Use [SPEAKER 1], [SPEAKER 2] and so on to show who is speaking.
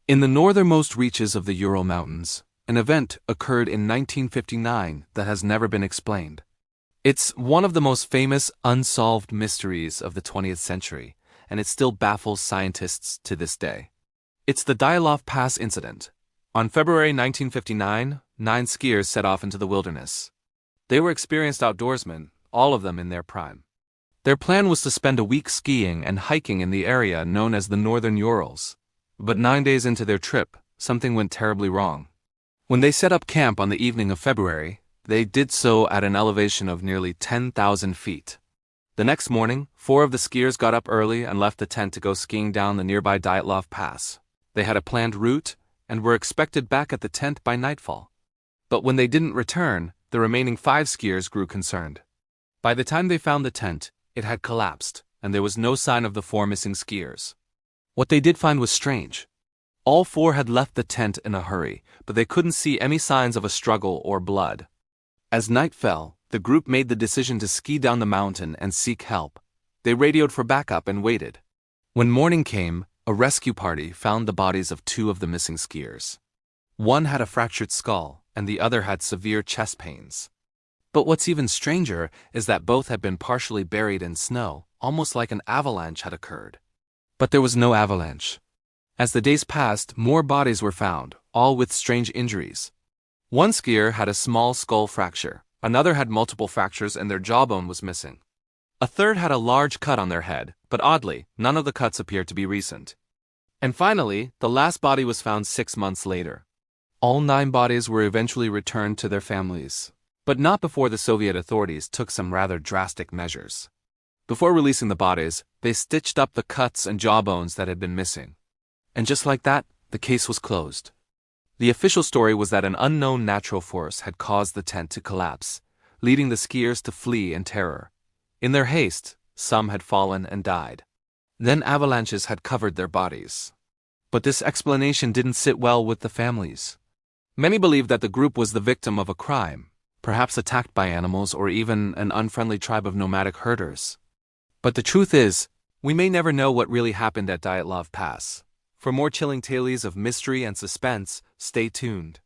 [SPEAKER 1] In the northernmost reaches of the Ural Mountains, an event occurred in 1959 that has never been explained. It's one of the most famous unsolved mysteries of the 20th century, and it still baffles scientists to this day. It's the Dyatlov Pass incident. On February 1959, 9 skiers set off into the wilderness. They were experienced outdoorsmen, all of them in their prime. Their plan was to spend a week skiing and hiking in the area known as the Northern Urals. But 9 days into their trip, something went terribly wrong. When they set up camp on the evening of February, they did so at an elevation of nearly 10,000 feet. The next morning, 4 of the skiers got up early and left the tent to go skiing down the nearby Dyatlov Pass. They had a planned route and were expected back at the tent by nightfall. But when they didn't return, the remaining 5 skiers grew concerned. By the time they found the tent, it had collapsed, and there was no sign of the 4 missing skiers. What they did find was strange. All 4 had left the tent in a hurry, but they couldn't see any signs of a struggle or blood. As night fell, the group made the decision to ski down the mountain and seek help. They radioed for backup and waited. When morning came, a rescue party found the bodies of 2 of the missing skiers. One had a fractured skull, and the other had severe chest pains. But what's even stranger is that both had been partially buried in snow, almost like an avalanche had occurred. But there was no avalanche. As the days passed, more bodies were found, all with strange injuries. One skier had a small skull fracture, another had multiple fractures and their jawbone was missing. A third had a large cut on their head, but oddly, none of the cuts appeared to be recent. And finally, the last body was found 6 months later. All 9 bodies were eventually returned to their families, but not before the Soviet authorities took some rather drastic measures. Before releasing the bodies, they stitched up the cuts and jawbones that had been missing. And just like that, the case was closed. The official story was that an unknown natural force had caused the tent to collapse, leading the skiers to flee in terror. In their haste, some had fallen and died. Then avalanches had covered their bodies. But this explanation didn't sit well with the families. Many believed that the group was the victim of a crime, perhaps attacked by animals or even an unfriendly tribe of nomadic herders. But the truth is, we may never know what really happened at Dyatlov Pass. For more chilling tales of mystery and suspense, stay tuned.